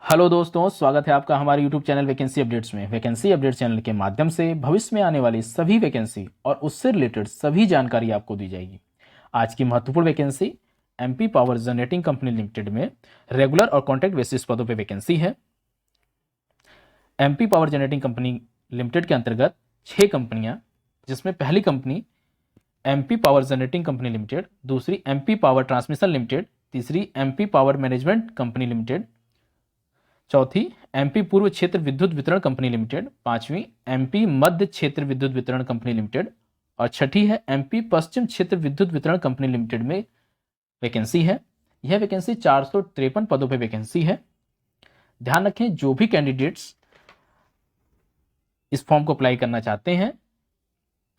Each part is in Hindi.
हेलो दोस्तों, स्वागत है आपका हमारे यूट्यूब चैनल वैकेंसी अपडेट्स में। वैकेंसी अपडेट चैनल के माध्यम से भविष्य में आने वाली सभी वैकेंसी और उससे रिलेटेड सभी जानकारी आपको दी जाएगी। आज की महत्वपूर्ण vacancy MP power generating company limited में रेगुलर और कॉन्ट्रैक्ट बेसिस पदों पर वैकेंसी है। MP power generating company limited के अंतर्गत 6 कंपनियां, जिसमें पहली company MP power generating company limited, दूसरी एमपी पावर ट्रांसमिशन लिमिटेड, तीसरी MP power management company limited, चौथी एमपी पूर्व क्षेत्र विद्युत वितरण कंपनी लिमिटेड, पांचवी एमपी मध्य क्षेत्र विद्युत वितरण कंपनी लिमिटेड और छठी है एमपी पश्चिम क्षेत्र विद्युत वितरण कंपनी लिमिटेड में वैकेंसी है। यह वैकेंसी 453 पदों पर वैकेंसी है। ध्यान रखें, जो भी कैंडिडेट्स इस फॉर्म को अप्लाई करना चाहते हैं,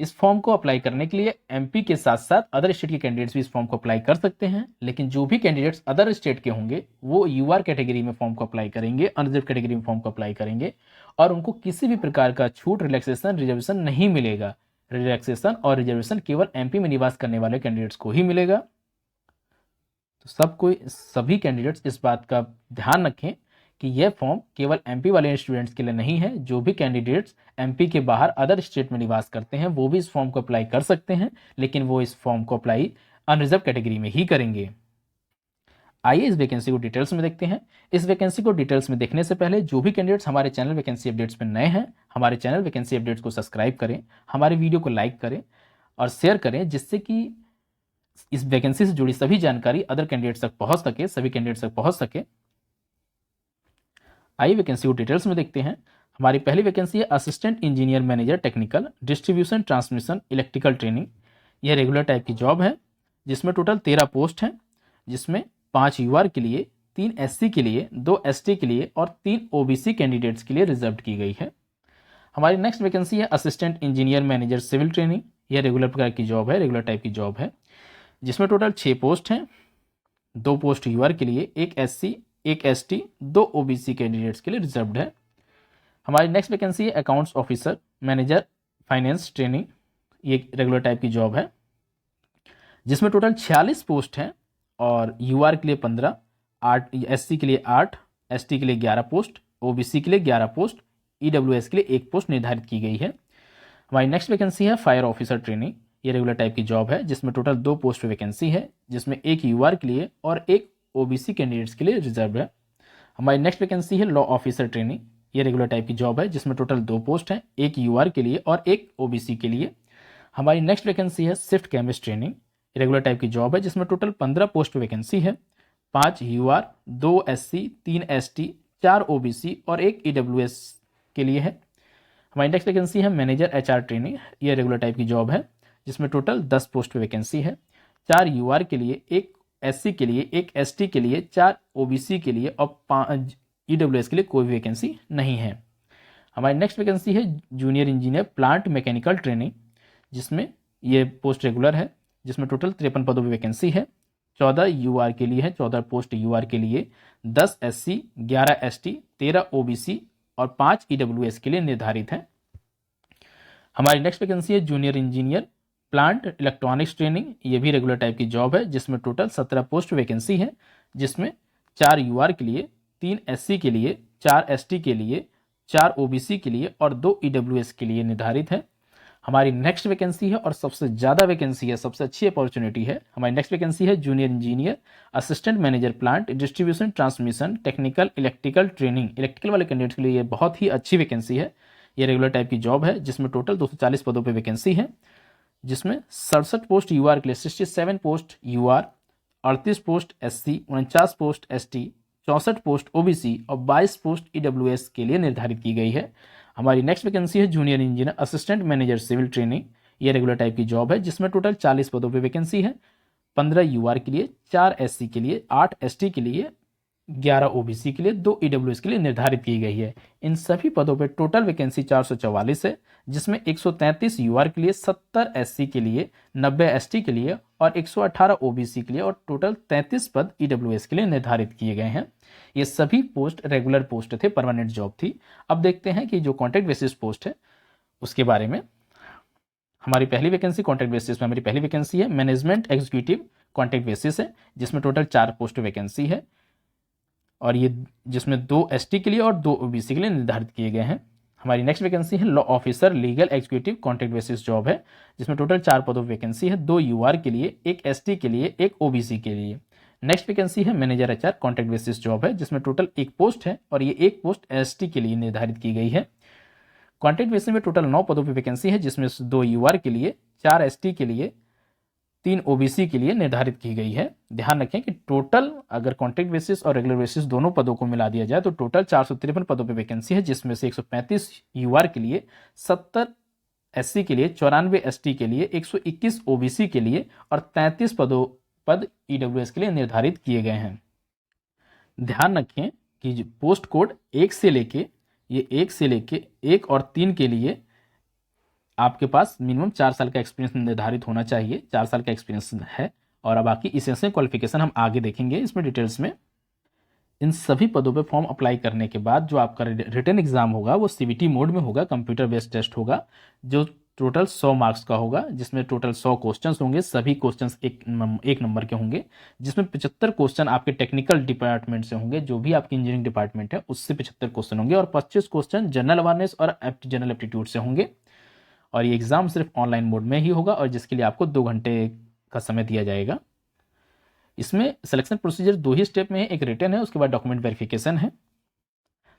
इस फॉर्म को अप्लाई करने के लिए एमपी के साथ साथ अदर स्टेट के कैंडिडेट्स भी इस फॉर्म को अप्लाई कर सकते हैं। लेकिन जो भी कैंडिडेट्स अदर स्टेट के होंगे वो यूआर कैटेगरी में फॉर्म को अप्लाई करेंगे, अनरिजर्व कैटेगरी में फॉर्म को अप्लाई करेंगे और उनको किसी भी प्रकार का छूट, रिलैक्सेशन, रिजर्वेशन नहीं मिलेगा। रिलैक्सेशन और रिजर्वेशन केवल एमपी में निवास करने वाले कैंडिडेट्स को ही मिलेगा। तो सभी कैंडिडेट्स इस बात का ध्यान रखें कि यह फॉर्म केवल एमपी वाले स्टूडेंट्स के लिए नहीं है। जो भी कैंडिडेट्स एमपी के बाहर अदर स्टेट में निवास करते हैं वो भी इस फॉर्म को अप्लाई कर सकते हैं, लेकिन वो इस फॉर्म को अप्लाई अनरिजर्व कैटेगरी में ही करेंगे। आइए इस वैकेंसी को डिटेल्स में देखते हैं। इस वैकेंसी को डिटेल्स में देखने से पहले जो भी कैंडिडेट्स हमारे चैनल वैकेंसी अपडेट्स में नए हैं, हमारे चैनल वैकेंसी अपडेट्स को सब्सक्राइब करें, हमारे वीडियो को लाइक करें और शेयर करें, जिससे कि इस वैकेंसी से जुड़ी सभी जानकारी अदर कैंडिडेट्स तक पहुंच सके, सभी कैंडिडेट्स तक पहुंच सके। आइए वैकेंसी को डिटेल्स में देखते हैं। हमारी पहली वैकेंसी है assistant engineer manager technical distribution transmission electrical training. यह रेगुलर टाइप की जॉब है, जिसमें टोटल 13 पोस्ट हैं, जिसमें 5 यूआर के लिए, 3 एससी के लिए, 2 एसटी के लिए और 3 ओबीसी कैंडिडेट्स के लिए रिजर्व की गई है। हमारी नेक्स्ट वैकेंसी है assistant engineer manager civil training. यह रेगुलर प्रकार की जॉब है, रेगुलर टाइप की जॉब है, जिसमें टोटल 6 पोस्ट हैं। 2 पोस्ट यूआर के लिए, 1 एससी, 1 एसटी, 2 ओबीसी कैंडिडेट्स के लिए रिजर्व्ड है। हमारी नेक्स्ट वैकेंसी है accounts officer manager finance training. ये रेगुलर टाइप की जॉब है, जिसमें टोटल 46 पोस्ट हैं और यूआर के लिए 15, 8 एससी के लिए 8, एसटी के लिए 11 पोस्ट, ओबीसी के लिए 11 पोस्ट, ईडब्ल्यूएस के लिए 1 पोस्ट निर्धारित की गई है। हमारी नेक्स्ट वैकेंसी है फायर ऑफिसर ट्रेनिंग। ये रेगुलर टाइप की जॉब है, जिसमें टोटल 2 पोस्ट वैकेंसी है, जिसमें 1 यूआर के लिए और 1 ओबीसी कैंडिडेट्स के लिए रिजर्व है। हमारी नेक्स्ट वैकेंसी है लॉ ऑफिसर ट्रेनिंग। ये रेगुलर टाइप की जॉब है, जिसमें टोटल 2 पोस्ट हैं, 1 यूआर के लिए और 1 ओबीसी के लिए। हमारी नेक्स्ट वैकेंसी है shift chemist training. Regular type की जॉब है, जिसमें टोटल 15 पोस्ट वैकेंसी है, 5 यूआर, 2 एससी, 3 एसटी, 4 ओबीसी और 1 ईडब्ल्यूएस के लिए है। हमारी नेक्स्ट वैकेंसी है मैनेजर एचआर ट्रेनिंग। ये रेगुलर टाइप की जॉब है, जिसमें टोटल 10 पोस्ट वैकेंसी है, 4 यूआर के लिए, 1 एससी के लिए, 1 एसटी के लिए, 4 ओबीसी के लिए और 5 ईडब्ल्यूएस के लिए कोई वैकेंसी नहीं है। हमारी नेक्स्ट वैकेंसी है junior engineer plant mechanical training, जिसमें ये पोस्ट रेगुलर है, जिसमें टोटल 53 पदों पर वैकेंसी है, 14 यूआर के लिए है, 14 पोस्ट यूआर के लिए, 10 एससी, 11 एसटी, 13 ओबीसी और 5 ईडब्ल्यूएस के लिए निर्धारित है। हमारी नेक्स्ट वैकेंसी है junior engineer plant electronics training. ये भी रेगुलर टाइप की जॉब है, जिसमें टोटल 17 पोस्ट वैकेंसी है, जिसमें 4 यूआर के लिए, 3 एससी के लिए, 4 एसटी के लिए, 4 ओबीसी के लिए और 2 ईडब्ल्यूएस के लिए निर्धारित है। हमारी नेक्स्ट वैकेंसी है और सबसे ज़्यादा वैकेंसी है, सबसे अच्छी अपॉर्चुनिटी है, हमारी नेक्स्ट वैकेंसी है junior engineer assistant manager plant distribution transmission technical electrical training. Electrical वाले कैंडिडेट्स के लिए ये बहुत ही अच्छी वैकेंसी है। ये रेगुलर टाइप की जॉब है, जिसमें टोटल 240 पदों पर वैकेंसी है, जिसमें 67 पोस्ट यूआर के लिए, 67 post UR, 38 post SC, 49 post ST, 64 post OBC और 22 पोस्ट ईडब्ल्यूएस के लिए निर्धारित की गई है। हमारी नेक्स्ट वैकेंसी है junior engineer assistant manager civil training. ये रेगुलर टाइप की जॉब है, जिसमें टोटल 40 पदों पर वैकेंसी है, 15 यूआर के लिए, 4 एससी के लिए, 8 एसटी के लिए, 11 ओबीसी के लिए, 2 ईडब्ल्यूएस के लिए निर्धारित की गई है। इन सभी पदों पर टोटल वैकेंसी 444 है, जिसमें 133 यूआर के लिए, 70 एससी के लिए, 90 एसटी के लिए और 118 ओबीसी के लिए और टोटल 33 पद ईडब्ल्यूएस के लिए निर्धारित किए गए हैं। ये सभी पोस्ट रेगुलर पोस्ट थे, परमानेंट जॉब थी। अब देखते हैं कि जो कॉन्ट्रैक्ट बेसिस पोस्ट है उसके बारे में। हमारी पहली वैकेंसी कॉन्ट्रैक्ट बेसिस में हमारी पहली वैकेंसी है मैनेजमेंट एग्जीक्यूटिव कॉन्ट्रैक्ट बेसिस है, जिसमें टोटल 4 पोस्ट वैकेंसी है। और ये जिसमें 2 एसटी के लिए और 2 ओबीसी के लिए निर्धारित किए गए हैं। हमारी नेक्स्ट वैकेंसी है law officer legal executive contract basis job है, जिसमें टोटल 4 पदों पर वैकेंसी है, 2 यूआर के लिए, 1 एसटी के लिए, 1 ओबीसी के लिए। नेक्स्ट वैकेंसी है manager HR contract basis job है, जिसमें टोटल 1 पोस्ट है और ये 1 पोस्ट एसटी के लिए निर्धारित की गई है। कॉन्ट्रैक्ट बेसिस में टोटल 9 पदों पर वैकेंसी है, जिसमें 2 यूआर के लिए, 4 एसटी के लिए, 3 ओबीसी के लिए निर्धारित की गई है। ध्यान रखें कि टोटल अगर कॉन्ट्रैक्ट बेसिस और रेगुलर बेसिस दोनों पदों को मिला दिया जाए तो टोटल 453 पदों पर वैकेंसी है, जिसमें से 135 यूआर के लिए, 70 एससी के लिए, 94 एसटी के लिए, 121 ओबीसी के लिए और 33 पद ईडब्ल्यूएस के लिए निर्धारित किए गए हैं। ध्यान रखें कि पोस्ट कोड 1 से लेके 1 और 3 के लिए आपके पास मिनिमम 4 साल का एक्सपीरियंस निर्धारित होना चाहिए। 4 साल का एक्सपीरियंस है। और अब बाकी इसेंशियल क्वालिफिकेशन हम आगे देखेंगे इसमें डिटेल्स में। इन सभी पदों पे फॉर्म अप्लाई करने के बाद जो आपका रिटन एग्जाम होगा वो सीबीटी मोड में होगा, कंप्यूटर बेस्ड टेस्ट होगा, जो टोटल 100 मार्क्स का होगा, जिसमें टोटल 100 क्वेश्चंस होंगे। सभी क्वेश्चंस एक नंबर के होंगे, जिसमें 75 क्वेश्चन आपके टेक्निकल डिपार्टमेंट से होंगे, जो भी आपकी इंजीनियरिंग डिपार्टमेंट है उससे 75 क्वेश्चन होंगे, और 25 क्वेश्चन जनरल अवेयरनेस और जनरल एप्टीट्यूड से होंगे। और ये एग्ज़ाम सिर्फ ऑनलाइन मोड में ही होगा और जिसके लिए आपको 2 घंटे का समय दिया जाएगा। इसमें सिलेक्शन प्रोसीजर 2 ही स्टेप में है, एक रिटन है, उसके बाद डॉक्यूमेंट वेरिफिकेशन है।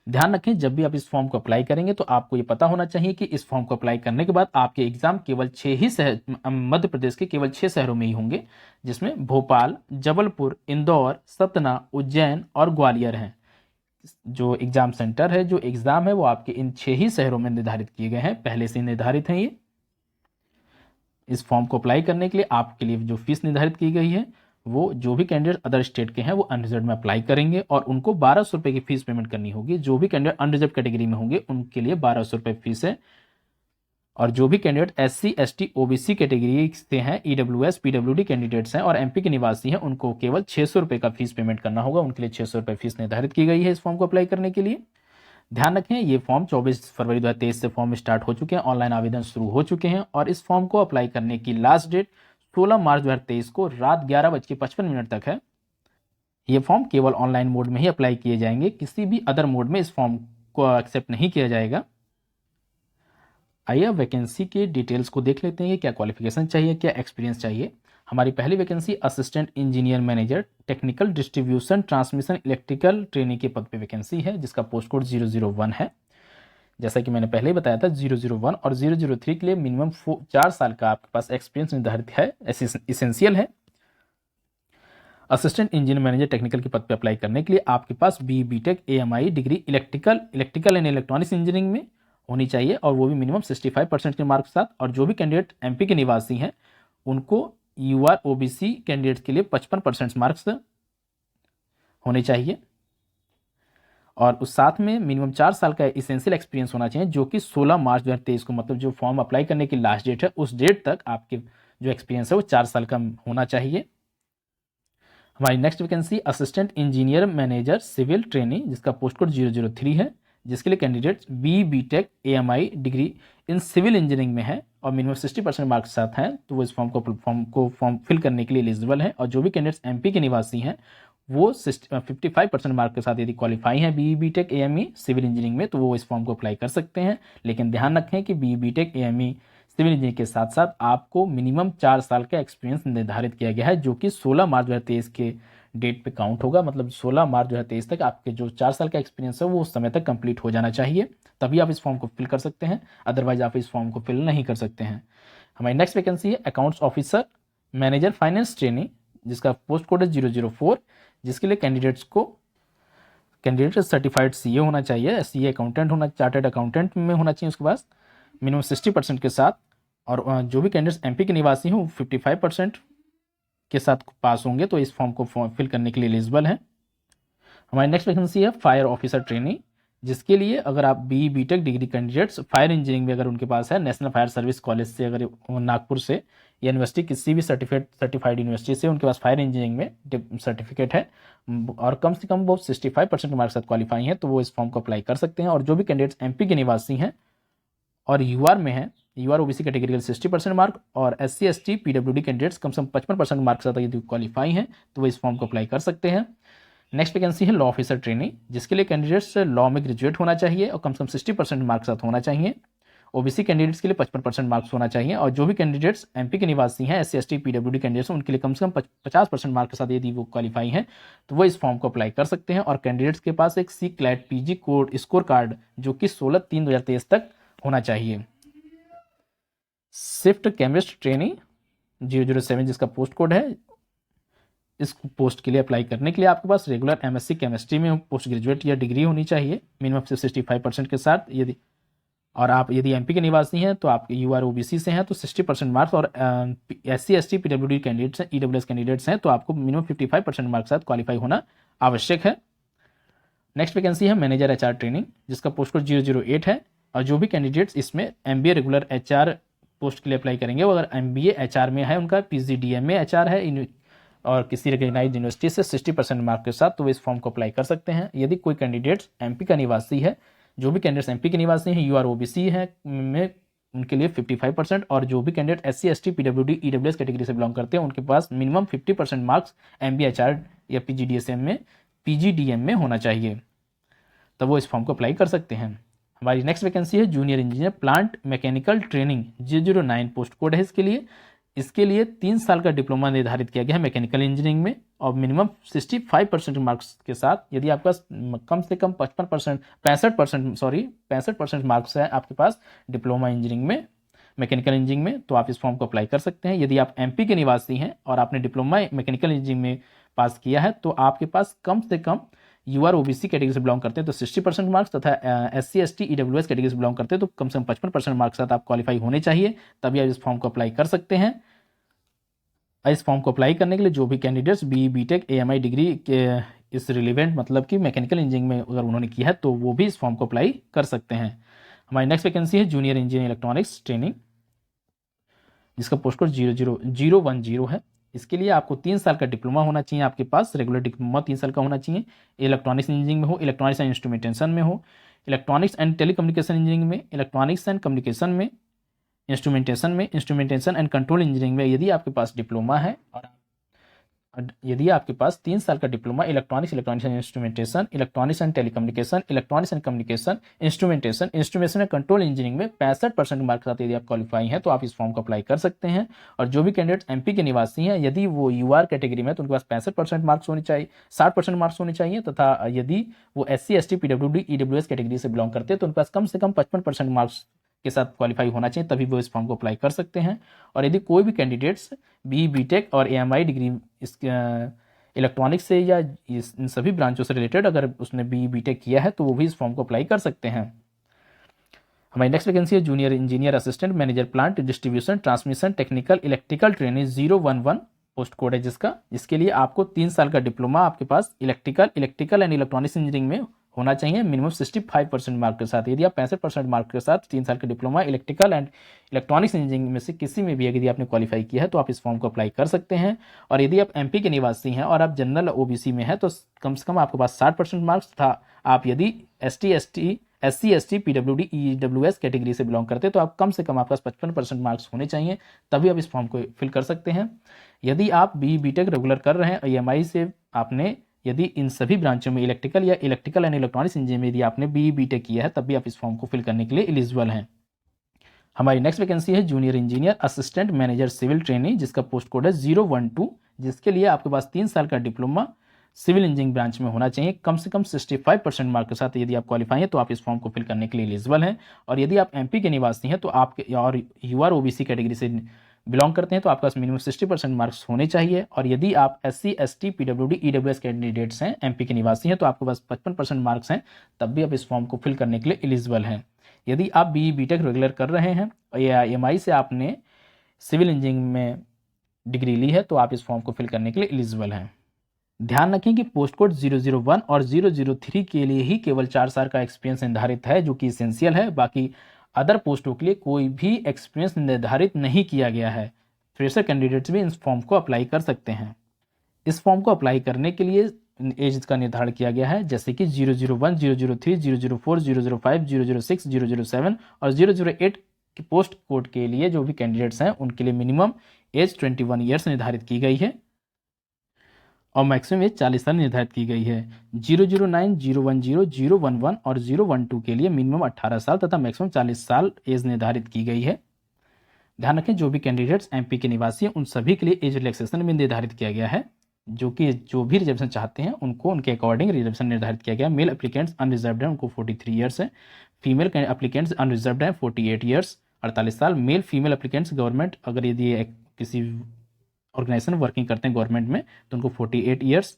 ध्यान रखें जब भी आप इस फॉर्म को अप्लाई करेंगे तो आपको ये पता होना चाहिए कि इस फॉर्म को अप्लाई करने के बाद आपके एग्जाम केवल 6 ही शहर, मध्य प्रदेश के केवल 6 शहरों में ही होंगे, जिसमें भोपाल, जबलपुर, इंदौर, सतना, उज्जैन और ग्वालियर हैं। जो एग्जाम सेंटर है, जो एग्जाम है वो आपके इन 6 ही शहरों में निर्धारित किए गए हैं, पहले से निर्धारित हैं ये। इस फॉर्म को अप्लाई करने के लिए आपके लिए जो फीस निर्धारित की गई है वो जो भी कैंडिडेट अदर स्टेट के हैं वो अनरिजर्व में अप्लाई करेंगे और उनको 1200 रुपये की फीस पेमेंट करनी होगी। जो भी कैंडिडेट अनरिजर्व कैटेगरी में होंगे उनके लिए 1200 रुपये फीस है, और जो भी candidate SC, ST, OBC category से हैं, ईडब्ल्यूएस, पीडब्ल्यूडी कैंडिडेट्स हैं और एमपी के निवासी हैं, उनको केवल 600 रुपये का फीस पेमेंट करना होगा। उनके लिए 600 रुपये फीस निर्धारित की गई है इस फॉर्म को अप्लाई करने के लिए। ध्यान रखें ये फॉर्म 24 फरवरी 2023 से फॉर्म स्टार्ट हो चुके हैं, ऑनलाइन आवेदन शुरू हो चुके हैं और इस फॉर्म को अप्लाई करने की लास्ट डेट 16 मार्च 2023 को रात 11:55 तक है। ये फॉर्म केवल ऑनलाइन मोड में ही अप्लाई किए जाएंगे, किसी भी अदर मोड में इस फॉर्म को एक्सेप्ट नहीं किया जाएगा। आइए वैकेंसी के डिटेल्स को देख लेते हैं, कि क्या क्वालिफिकेशन चाहिए, क्या एक्सपीरियंस चाहिए। हमारी पहली vacancy assistant engineer manager technical distribution transmission electrical training के पद पे वैकेंसी है, जिसका पोस्ट कोड 001 है। जैसा कि मैंने पहले ही बताया था 001 और 003 के लिए मिनिमम 4 साल का आपके पास एक्सपीरियंस निर्धारित है, इसेंशियल है। असिस्टेंट इंजीनियर मैनेजर टेक्निकल के पद पे अप्लाई करने के लिए आपके पास BTech AMI degree electrical and electronics engineering में होनी चाहिए, और वो भी मिनिमम 65% के मार्क्स के साथ। और जो भी कैंडिडेट एमपी के निवासी हैं उनको यूआर ओबीसी कैंडिडेट्स के लिए 55% मार्क्स होने चाहिए, और उस साथ में मिनिमम 4 साल का इसेंशियल एक्सपीरियंस होना चाहिए, जो कि 16 मार्च 2023 को, मतलब जो फॉर्म अप्लाई करने की लास्ट डेट है उस डेट तक आपके जो एक्सपीरियंस है वो 4 साल का होना चाहिए। हमारी next vacancy assistant engineer manager civil training, जिसका पोस्ट कोड 003 है, जिसके लिए candidates BTech AMI degree in civil engineering में है और मिनिमम 60% मार्क्स साथ हैं, तो वो इस फॉर्म फिल करने के लिए एलिजिबल है। और जो भी कैंडिडेट्स एमपी के निवासी हैं वो 55% मार्क के साथ यदि क्वालिफाई हैं BTech AME सिविल इंजीनियरिंग में, तो वो इस फॉर्म को अप्लाई कर सकते हैं। लेकिन ध्यान रखें कि BTech AME सिविल इंजीनियरिंग के साथ साथ आपको मिनिमम 4 साल का एक्सपीरियंस निर्धारित किया गया है, जो कि 16 मार्च 2023 के डेट पे काउंट होगा। मतलब 16 मार्च 2023 तक आपके जो 4 साल का एक्सपीरियंस है वो उस समय तक कंप्लीट हो जाना चाहिए, तभी आप इस फॉर्म को फिल कर सकते हैं, अदरवाइज आप इस फॉर्म को फिल नहीं कर सकते हैं। हमारी नेक्स्ट वैकेंसी है accounts officer manager finance training, जिसका पोस्ट कोड है 004, जिसके लिए कैंडिडेट सर्टिफाइड CA होना चाहिए, CA अकाउंटेंट होना, चार्टर्ड अकाउंटेंट में होना चाहिए उसके पास मिनिमम 60% के साथ। और जो भी कैंडिडेट्स एमपी के निवासी हों 55% के साथ पास होंगे, तो इस फॉर्म को फिल करने के लिए एलिजिबल है। हमारी नेक्स्ट वैकेंसी है फायर ऑफिसर ट्रेनिंग, जिसके लिए अगर आप BTech degree candidates fire engineering में अगर उनके पास है, नेशनल फायर सर्विस कॉलेज से, अगर नागपुर से या यूनिवर्सिटी किसी भी सर्टिफाइड यूनिवर्सिटी से उनके पास फायर इंजीनियरिंग में सर्टिफिकेट है और कम से कम वो 65% मार्क्स साथ क्वालिफाई हैं, तो वो इस फॉर्म को अप्लाई कर सकते हैं। और जो भी कैंडिडेट्स एमपी के निवासी हैं और यूआर में हैं, यूआर ओबीसी कैटेगरी के 60% मार्क, और SC ST PWD कैंडिडेट्स कम से कम 55% मार्क्स साथ यदि क्वालिफाई हैं तो वो इस फॉर्म को अप्लाई कर सकते हैं। नेक्स्ट वैकेंसी है लॉ ऑफिसर ट्रेनिंग, जिसके लिए कैंडिडेट्स लॉ में ग्रेजुएट होना चाहिए और कम से कम 60% मार्क्स साथ होना चाहिए। ओबीसी कैंडिडेट्स के लिए 55% मार्क्स होना चाहिए, और जो भी कैंडिडेट्स एमपी के निवासी हैं, एससी एसटी पीडब्ल्यूडी कैंडिडेट्स उनके लिए कम से कम 50% मार्क्स के साथ यदि वो क्वालिफाई हैं तो वो इस फॉर्म को अप्लाई कर सकते हैं। और कैंडिडेट्स के पास एक सी CLAT PG code score card जो कि 16/3/2023 तक होना चाहिए। शिफ्ट केमिस्ट ट्रेनिंग 007 जिसका पोस्ट कोड है, इस पोस्ट के लिए अप्लाई करने के लिए आपके पास रेगुलर एमएससी केमिस्ट्री में पोस्ट ग्रेजुएट या डिग्री होनी चाहिए मिनिमम से 65% के साथ। यदि और आप यदि एमपी के निवासी हैं तो आप यूआर ओबीसी से हैं तो 60% मार्क्स, और एससी एसटी पीडब्ल्यूडी कैंडिडेट्स हैं, ईडब्ल्यूएस कैंडिडेट्स हैं तो आपको मिनिमम 55% मार्क्स के साथ क्वालिफाई होना आवश्यक है। नेक्स्ट वैकेंसी है मैनेजर एचआर ट्रेनिंग, जिसका पोस्ट कोड 008 है, और जो भी कैंडिडेट्स इसमें एमबीए रेगुलर एचआर पोस्ट के लिए अप्लाई करेंगे वो अगर एमबीए एचआर में है, उनका पीजीडीएमए एचआर है और किसी रिकग्नाइज्ड यूनिवर्सिटी से 60% मार्क के साथ, तो वो इस फॉर्म को अप्लाई कर सकते हैं। यदि कोई कैंडिडेट्स एमपी का निवासी है, जो भी कैंडिडेट्स एमपी के निवासी हैं यूआर ओबीसी है में उनके लिए 55%, और जो भी candidate SC ST PWD EWS category से बिलोंग करते हैं उनके पास मिनिमम 50% मार्क्स एमबीए एचआर या पीजीडीएम में होना चाहिए, तब वो इस फॉर्म को अप्लाई कर सकते हैं। हमारी नेक्स्ट वैकेंसी है junior engineer plant mechanical training 009 post code है इसके लिए 3 साल का डिप्लोमा निर्धारित किया गया है मैकेनिकल इंजीनियरिंग में, और मिनिमम 65% मार्क्स के साथ। यदि आपके पास कम से कम 65% मार्क्स है आपके पास डिप्लोमा इंजीनियरिंग में, मैकेनिकल इंजीनियरिंग में, तो आप इस फॉर्म को अप्लाई कर सकते हैं। यदि आप एमपी के निवासी हैं और आपने डिप्लोमा मैकेनिकल इंजीनियरिंग में पास किया है तो आपके पास कम से कम यूआर ओबीसी कैटेगरी से बिलोंग करते हैं तो 60% मार्क्स, तथा एससी एसटी ईडब्ल्यूएस कैटेगरी से बिलोंग करते हैं तो कम से कम 55% मार्क्स साथ आप क्वालिफाई होने चाहिए, तभी आप इस फॉर्म को अप्लाई कर सकते हैं। इस फॉर्म को अप्लाई करने के लिए जो भी candidates B BTech AMI degree के इस रिलेवेंट मतलब कि मैकेनिकल इंजीनियरिंग में अगर उन्होंने किया है तो वो भी इस फॉर्म को अप्लाई कर सकते हैं। हमारी नेक्स्ट वैकेंसी है जूनियर इंजीनियर इलेक्ट्रॉनिक्स ट्रेनिंग, जिसका पोस्ट कोड 00010 है। इसके लिए आपको 3 साल का डिप्लोमा होना चाहिए आपके पास, रेगुलर डिप्लोमा 3 साल का होना चाहिए, इलेक्ट्रॉनिक्स इंजीनियरिंग में हो, इलेक्ट्रॉनिक्स एंड इंस्ट्रूमेंटेशन में हो, इलेक्ट्रॉनिक्स एंड टेलीकम्युनिकेशन इंजीनियरिंग में, इलेक्ट्रॉनिक्स एंड कम्युनिकेशन में, इंस्ट्रूमेंटेशन एंड कंट्रोल इंजीनियरिंग में यदि आपके पास डिप्लोमा है, और यदि आपके पास 3 साल का diploma electronics and instrumentation, electronics and telecommunication, electronics and communication, instrumentation and control engineering में 65% मार्क्स के साथ यदि आप क्वालिफाई हैं तो आप इस फॉर्म को अप्लाई कर सकते हैं। और जो भी कैंडिडेट्स एमपी के निवासी हैं यदि वो यूआर कैटेगरी में तो उनके पास 65% मार्क्स होने चाहिए, 60% मार्क्स होने चाहिए, तथा यदि वो SC ST PWD EWS category से बिलोंग करते हैं तो उनके पास कम से कम 55% मार्क्स के साथ क्वालिफाई होना चाहिए, तभी वो इस फॉर्म को अप्लाई कर सकते हैं। और यदि कोई भी कैंडिडेट्स बीटेक और एएमआई डिग्री इस इलेक्ट्रॉनिक्स से या इन सभी ब्रांचों से रिलेटेड अगर उसने बीटेक किया है तो वो भी इस फॉर्म को अप्लाई कर सकते हैं। हमारी नेक्स्ट वैकेंसी है junior engineer assistant manager plant distribution transmission technical electrical training 011 post code है जिसके लिए आपको 3 साल का डिप्लोमा आपके पास इलेक्ट्रिकल एंड इलेक्ट्रॉनिक्स इंजीनियरिंग में होना चाहिए मिनिमम 65% मार्क के साथ। यदि आप 65% मार्क के साथ 3 साल का diploma electrical and electronics engineering में से किसी में भी यदि आपने क्वालिफाई किया है तो आप इस फॉर्म को अप्लाई कर सकते हैं। और यदि आप एमपी के निवासी हैं और आप जनरल ओबीसी में हैं तो कम से कम आपके पास 60% मार्क्स था। आप यदि SC ST PWD EWS category से बिलोंग करते हैं तो आप कम से कम आपके पास 55% मार्क्स होने चाहिए, तभी आप इस फॉर्म को फिल कर सकते हैं। यदि आप बीटेक रेगुलर कर रहे हैं ईएमआई से आपने यदि इन सभी ब्रांचों में इलेक्ट्रिकल एंड इलेक्ट्रॉनिक्स इंजीनियरिंग में यदि आपने बीटेक किया है तब भी आप इस फॉर्म को फिल करने के लिए एलिजिबल हैं। हमारी नेक्स्ट वैकेंसी है junior engineer assistant manager civil training जिसका पोस्ट कोड है 012, जिसके लिए आपके पास 3 साल का डिप्लोमा सिविल इंजीनियरिंग ब्रांच में होना चाहिए कम से कम 65% मार्क के साथ। यदि आप क्वालिफाई हैं तो आप इस फॉर्म को फिल करने के लिए एलिजिबल हैं। और यदि आप एमपी के निवासी हैं तो आपके और यूआर ओबीसी कैटेगरी से बिलोंग करते हैं तो आपके पास मिनिमम 60% मार्क्स होने चाहिए। और यदि आप SC ST PWD EWS candidates हैं एमपी के निवासी हैं तो आपके पास 55% मार्क्स हैं, तब भी आप इस फॉर्म को फिल करने के लिए एलिजिबल हैं। यदि आप बीटेक रेगुलर कर रहे हैं या एमआई से आपने सिविल इंजीनियरिंग में डिग्री ली है तो आप इस फॉर्म को फिल करने के लिए एलिजिबल हैं। ध्यान रखें कि पोस्ट कोड 001 और 003 के लिए ही केवल 4 साल का एक्सपीरियंस निर्धारित है जो कि इसेंशियल है, बाकी अदर पोस्टों के लिए कोई भी एक्सपीरियंस निर्धारित नहीं किया गया है। फ्रेशर कैंडिडेट्स भी इस फॉर्म को अप्लाई कर सकते हैं। इस फॉर्म को अप्लाई करने के लिए एज का निर्धारण किया गया है जैसे कि 001, 003, 004, 005, 006, 007 और 008 के पोस्ट कोड के लिए जो भी कैंडिडेट्स हैं उनके लिए मिनिमम एज 21 ईयर्स निर्धारित की गई है। और मैक्सिमम एज 40 साल निर्धारित की गई है। 009, 010, 011 और 012 के लिए मिनिमम 18 साल तथा मैक्सिमम 40 साल एज निर्धारित की गई है। ध्यान रखें, जो भी कैंडिडेट्स एमपी के निवासी हैं उन सभी के लिए एज रिलैक्सेशन भी निर्धारित किया गया है। जो भी रिजर्वेशन चाहते हैं उनको उनके अकॉर्डिंग रिजर्वेशन निर्धारित किया गया। मेल एप्लीकेंट्स अनरिजर्व्ड है, उनको 43 ईयर्स है। फीमेल एप्लीकेंट्स अनरिजर्व्ड है, 48 ईयर्स 48 साल। मेल फीमेल एप्लीकेंट्स गवर्नमेंट, अगर यदि किसी ऑर्गेनाइजेशन वर्किंग करते हैं गवर्नमेंट में तो उनको 48 ईयर्स।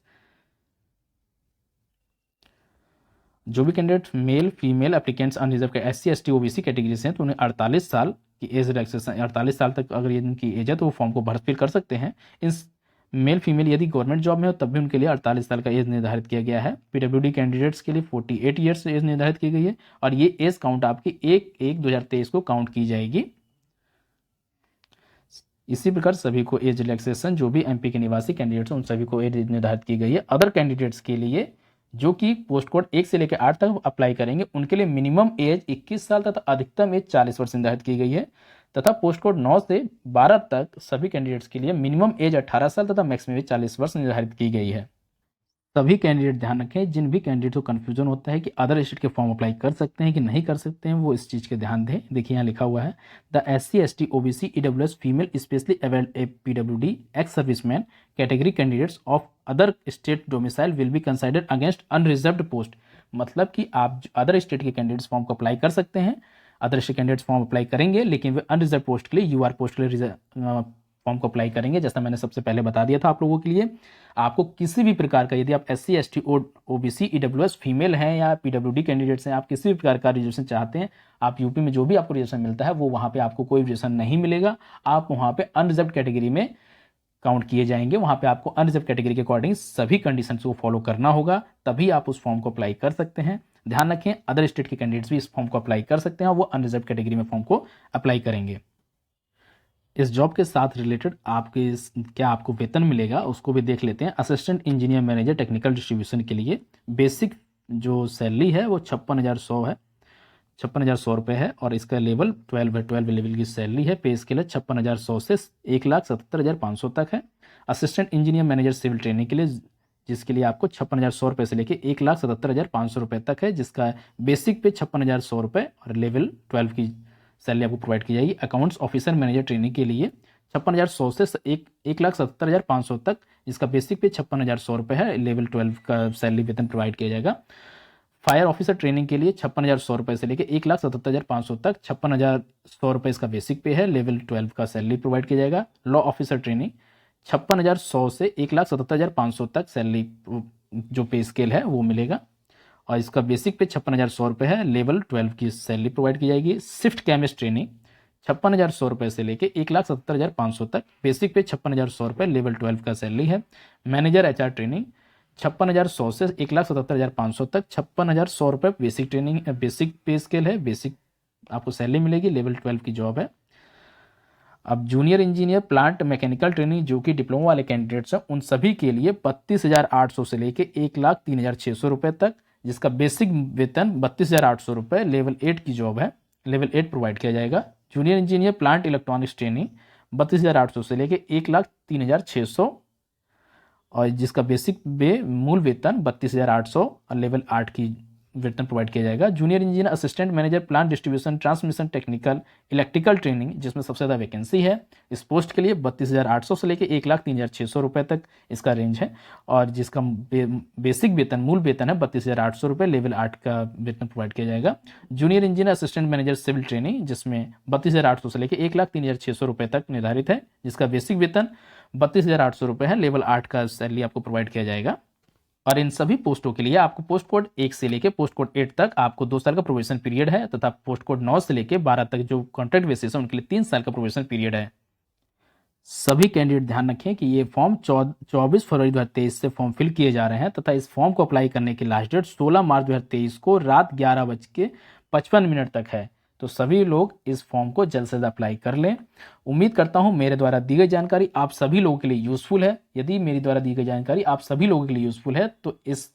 जो भी candidate male female applicants unreserved के SC ST OBC कैटेगरी से हैं तो उन्हें 48 साल की एज रिलैक्सेशन, 48 साल तक अगर ये इनकी एज है तो वो फॉर्म को भर फिल कर सकते हैं। इस मेल फीमेल यदि गवर्नमेंट जॉब में हो तब भी उनके लिए 48 साल का एज निर्धारित किया गया है। PWD कैंडिडेट्स के लिए 48 ईयर्स एज निर्धारित की गई है और ये एज काउंट आपकी 1/1/2023 को काउंट की जाएगी। इसी प्रकार सभी को एज रिलैक्सेशन, जो भी MP के निवासी कैंडिडेट्स हैं उन सभी को एज निर्धारित की गई है। अदर कैंडिडेट्स के लिए जो कि पोस्ट कोड 1 से लेकर 8 तक अप्लाई करेंगे उनके लिए मिनिमम एज 21 साल तथा अधिकतम एज 40 वर्ष निर्धारित की गई है तथा पोस्ट कोड 9 से 12 तक सभी कैंडिडेट्स के लिए मिनिमम एज 18 साल तथा मैक्सिमम एज 40 वर्ष निर्धारित की गई है। सभी कैंडिडेट ध्यान रखें, जिन भी कैंडिडेट को कन्फ्यूजन होता है कि अदर स्टेट के फॉर्म अप्लाई कर सकते हैं कि नहीं कर सकते हैं वो इस चीज़ के ध्यान दें। देखिए यहाँ लिखा हुआ है, the SC ST OBC EWS female specially abled PWD ex serviceman category candidates of other state domicile will be considered against unreserved post. मतलब कि आप अदर स्टेट के कैंडिडेट्स फॉर्म को अप्लाई कर सकते हैं, other state candidates form apply करेंगे लेकिन वे अनरिजर्व पोस्ट के लिए UR पोस्ट के लिए फॉर्म को अप्लाई करेंगे। जैसा मैंने सबसे पहले बता दिया था आप लोगों के लिए, आपको किसी भी प्रकार का, यदि आप SC ST OBC EWS female हैं या PWD कैंडिडेट्स हैं, आप किसी भी प्रकार का रिजर्वेशन चाहते हैं, आप यूपी में जो भी आपको रिजर्वेशन मिलता है वो वहाँ पे आपको कोई रिजर्वेशन नहीं मिलेगा। आप वहाँ पे अनरिजर्व कैटेगरी में काउंट किए जाएंगे। वहाँ पे आपको अनरिजर्व कैटेगरी के अकॉर्डिंग सभी कंडीशंस को फॉलो करना होगा, तभी आप उस फॉर्म को अप्लाई कर सकते हैं। ध्यान रखें, अदर स्टेट के कैंडिडेट्स भी इस फॉर्म को अप्लाई कर सकते हैं और वो अनरिजर्व कैटेगरी में फॉर्म को अप्लाई करेंगे। इस जॉब के साथ रिलेटेड क्या आपको वेतन मिलेगा उसको भी देख लेते हैं। Assistant engineer manager technical distribution के लिए बेसिक जो सैलरी है वो 56,100 है, 56,100 रुपये है और इसका लेवल 12 है, 12 लेवल की सैलरी है। पे स्केल है 56,100 से 1,77,500 तक है। Assistant engineer manager civil training के लिए, जिसके लिए आपको 56,100 रुपये से लेकर 1,77,500 रुपये तक है, जिसका बेसिक पे 56,100 रुपये और लेवल 12 की सैलरी आपको प्रोवाइड की जाएगी। अकाउंट्स ऑफिसर मैनेजर ट्रेनिंग के लिए 56,100 से 1,77,500 तक, जिसका बेसिक पे 56,100 रुपये है, लेवल 12 का सैलरी वेतन प्रोवाइड किया जाएगा। फायर ऑफिसर ट्रेनिंग के लिए 56,100 रुपये से लेकर 1,77,500 तक, 56,100 रुपये इसका बेसिक पे है, लेवल 12 का सैलरी प्रोवाइड किया जाएगा। लॉ ऑफिसर ट्रेनिंग 56,100 से 1,77,500 तक सैलरी जो पे स्केल है वो मिलेगा और इसका बेसिक पे 56,100 रुपये है, लेवल 12 की सैलरी प्रोवाइड की जाएगी। शिफ्ट केमिस्ट ट्रेनिंग 56,100 रुपये से लेकर 1,77,500 तक, बेसिक पे 56,100 रुपये, लेवल 12 का सैलरी है। मैनेजर HR ट्रेनिंग 56,100 से 1,77,500 तक, 56,100 रुपये बेसिक ट्रेनिंग, बेसिक पे स्केल है, बेसिक आपको सैलरी मिलेगी, लेवल 12 की जॉब है। अब junior engineer plant mechanical training जो कि डिप्लोमा वाले कैंडिडेट्स हैं उन सभी के लिए 32,800 से लेकर 1,03,600 रुपये तक, जिसका बेसिक वेतन 32,800 रुपये, लेवल 8 की जॉब है, लेवल 8 प्रोवाइड किया जाएगा। Junior engineer plant electronics training 32,800 से लेकर 1,03,600 और जिसका बेसिक मूल वेतन 32,800 और लेवल 8 की वेतन प्रोवाइड किया जाएगा। Junior engineer assistant manager plant distribution transmission technical electrical training, जिसमें सबसे ज़्यादा वैकेंसी है इस पोस्ट के लिए, 32,800 से लेकर 1,03,600 रुपये तक इसका रेंज है और जिसका बेसिक वेतन मूल वेतन है 32,800 रुपये, लेवल 8 का वेतन प्रोवाइड किया जाएगा। Junior engineer assistant manager civil training, जिसमें 32,800 से लेकर 1,03,600 रुपये तक निर्धारित है, जिसका बेसिक वेतन 32,800 रुपये है, लेवल 8 का सैलरी आपको प्रोवाइड किया जाएगा। और इन सभी पोस्टों के लिए आपको पोस्ट कोड 1 से लेकर पोस्ट कोड 8 तक आपको 2 साल का प्रोबेशन पीरियड है तथा पोस्ट कोड 9 से लेकर 12 तक जो कॉन्ट्रैक्ट बेसिस है उनके लिए 3 साल का प्रोबेशन पीरियड है। सभी कैंडिडेट ध्यान रखें कि ये फॉर्म 24 फरवरी 2023 से फॉर्म फिल किए जा रहे हैं तथा इस फॉर्म को अप्लाई करने की लास्ट डेट 16 मार्च 2023 को रात 11:55 तक है। तो सभी लोग इस फॉर्म को जल्द से जल्द अप्लाई कर लें। उम्मीद करता हूं मेरे द्वारा दी गई जानकारी आप सभी लोगों के लिए यूज़फुल है। यदि मेरी द्वारा दी गई जानकारी आप सभी लोगों के लिए यूज़फुल है तो इस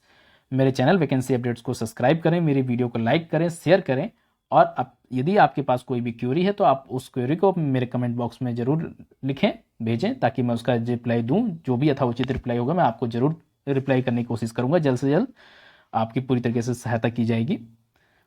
मेरे चैनल वैकेंसी अपडेट्स को सब्सक्राइब करें, मेरी वीडियो को लाइक करें, शेयर करें और यदि आपके पास कोई भी क्वेरी है तो आप उस क्वेरी को मेरे कमेंट बॉक्स में ज़रूर लिखें, भेजें, ताकि मैं उसका रिप्लाई दूँ। जो भी यथाउचित रिप्लाई होगा मैं आपको ज़रूर रिप्लाई करने की कोशिश करूँगा। जल्द से जल्द आपकी पूरी तरीके से सहायता की जाएगी।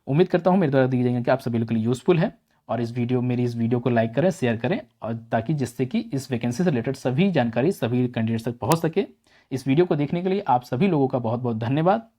उम्मीद करता हूँ मेरे द्वारा दी जाएंगे कि आप सभी लोग के लिए यूज़फुल है। और मेरी इस वीडियो को लाइक करें, शेयर करें, और ताकि जिससे कि इस वैकेंसी से रिलेटेड सभी जानकारी सभी कैंडिडेट्स तक पहुँच सके। इस वीडियो को देखने के लिए आप सभी लोगों का बहुत बहुत धन्यवाद।